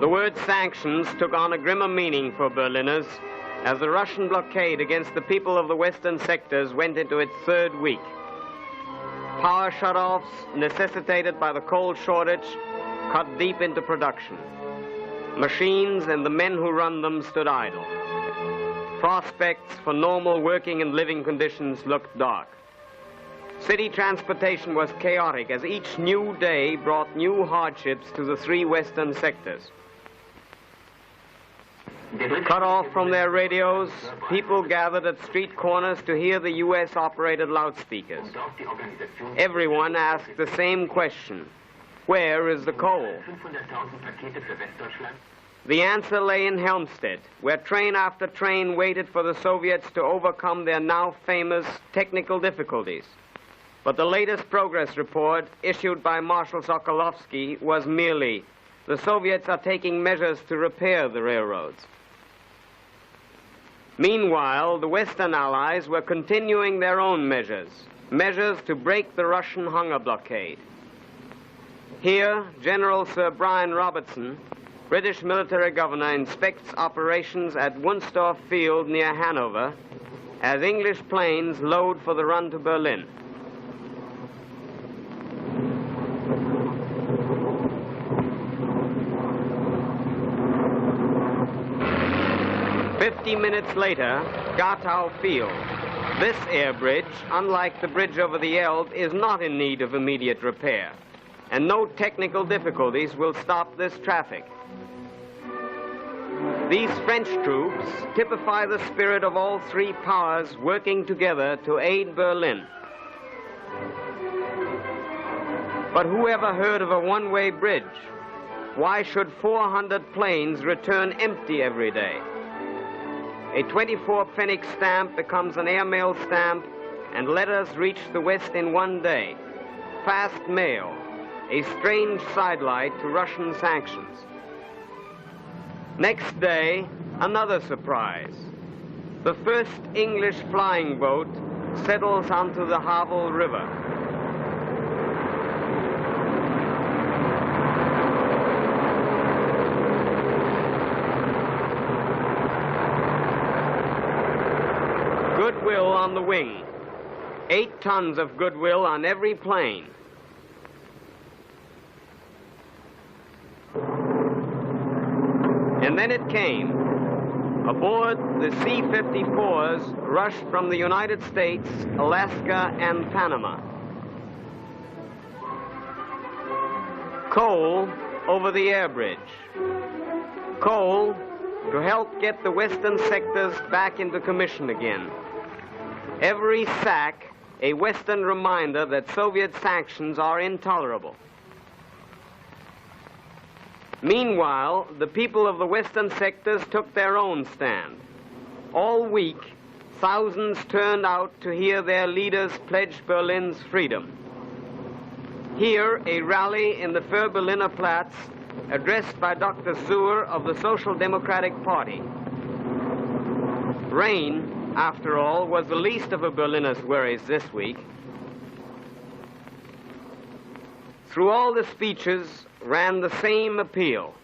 The word sanctions took on a grimmer meaning for Berliners as the Russian blockade against the people of the western sectors went into its third week. Power shutoffs, necessitated by the coal shortage, cut deep into production. Machines and the men who run them stood idle. Prospects for normal working and living conditions looked dark. City transportation was chaotic as each new day brought new hardships to the three western sectors. Cut off from their radios, people gathered at street corners to hear the US-operated loudspeakers. Everyone asked the same question: where is the coal? The answer lay in Helmstedt, where train after train waited for the Soviets to overcome their now famous technical difficulties. But the latest progress report issued by Marshal Sokolovsky was merely, the Soviets are taking measures to repair the railroads. Meanwhile, the Western Allies were continuing their own measures to break the Russian hunger blockade. Here, General Sir Brian Robertson, British military governor, inspects operations at Wunstorf Field near Hanover as English planes load for the run to Berlin. Minutes later, Gatow Field. This air bridge, unlike the bridge over the Elbe, is not in need of immediate repair, and no technical difficulties will stop this traffic. These French troops typify the spirit of all three powers working together to aid Berlin. But who ever heard of a one-way bridge? Why should 400 planes return empty every day? A 24-pfennig stamp becomes an airmail stamp, and letters reach the West in one day. Fast mail, a strange sidelight to Russian sanctions. Next day, another surprise. The first English flying boat settles onto the Havel River. Goodwill on the wing. 8 tons of goodwill on every plane. And then it came. Aboard the C-54s rushed from the United States, Alaska, and Panama. Coal over the air bridge. Coal to help get the western sectors back into commission again. Every sack, a Western reminder that Soviet sanctions are intolerable. Meanwhile, the people of the western sectors took their own stand. All week, thousands turned out to hear their leaders pledge Berlin's freedom. Here, a rally in the Fur-Berliner Platz addressed by Dr. Seuer of the Social Democratic Party. Rain, after all, was the least of a Berliner's worries this week. Through all the speeches ran the same appeal.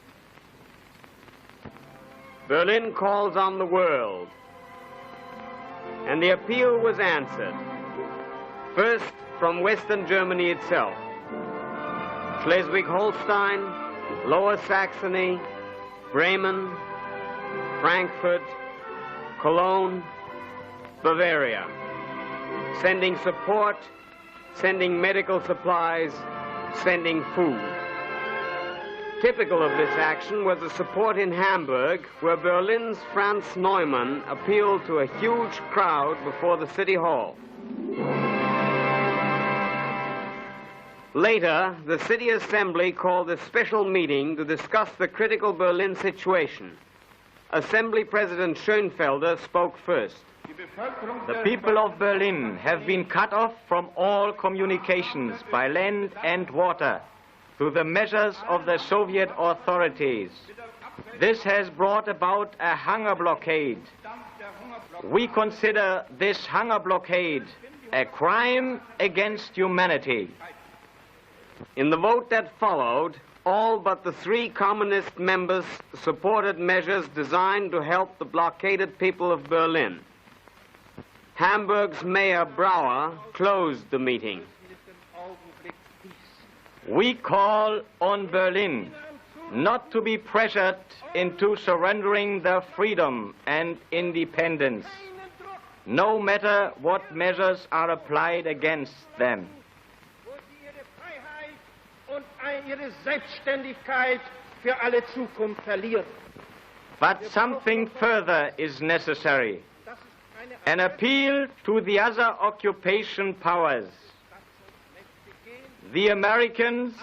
Berlin calls on the world. And the appeal was answered. First, from Western Germany itself. Schleswig-Holstein, Lower Saxony, Bremen, Frankfurt, Cologne, Bavaria, sending support, sending medical supplies, sending food. Typical of this action was the support in Hamburg, where Berlin's Franz Neumann appealed to a huge crowd before the City Hall. Later, the City Assembly called a special meeting to discuss the critical Berlin situation. Assembly President Schoenfelder spoke first. The people of Berlin have been cut off from all communications by land and water through the measures of the Soviet authorities. This has brought about a hunger blockade. We consider this hunger blockade a crime against humanity. In the vote that followed, all but the 3 communist members supported measures designed to help the blockaded people of Berlin. Hamburg's Mayor Brauer closed the meeting. We call on Berlin not to be pressured into surrendering their freedom and independence, no matter what measures are applied against them. Ihre Selbstständigkeit für alle Zukunft verlieren. But something further is necessary. An appeal to the other occupation powers, the Americans,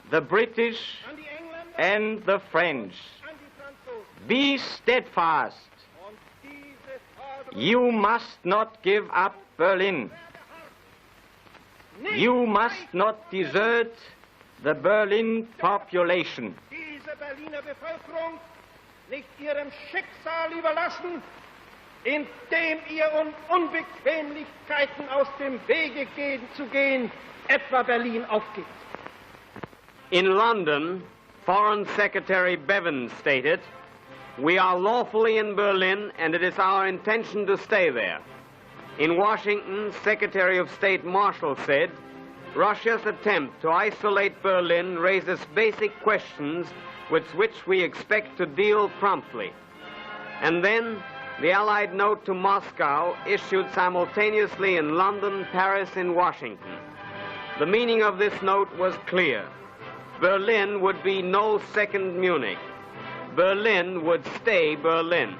the British, and the French. Be steadfast. You must not give up Berlin. You must not desert the Berlin population. Diese Berliner Bevölkerung nicht ihrem Schicksal überlassen, indem ihr Unbequemlichkeiten aus dem Wege zu gehen, etwa Berlin aufgibt. In London, Foreign Secretary Bevan stated, "We are lawfully in Berlin and it is our intention to stay there." In Washington, Secretary of State Marshall said, "Russia's attempt to isolate Berlin raises basic questions with which we expect to deal promptly." And then the Allied note to Moscow issued simultaneously in London, Paris, and Washington. The meaning of this note was clear. Berlin would be no second Munich. Berlin would stay Berlin.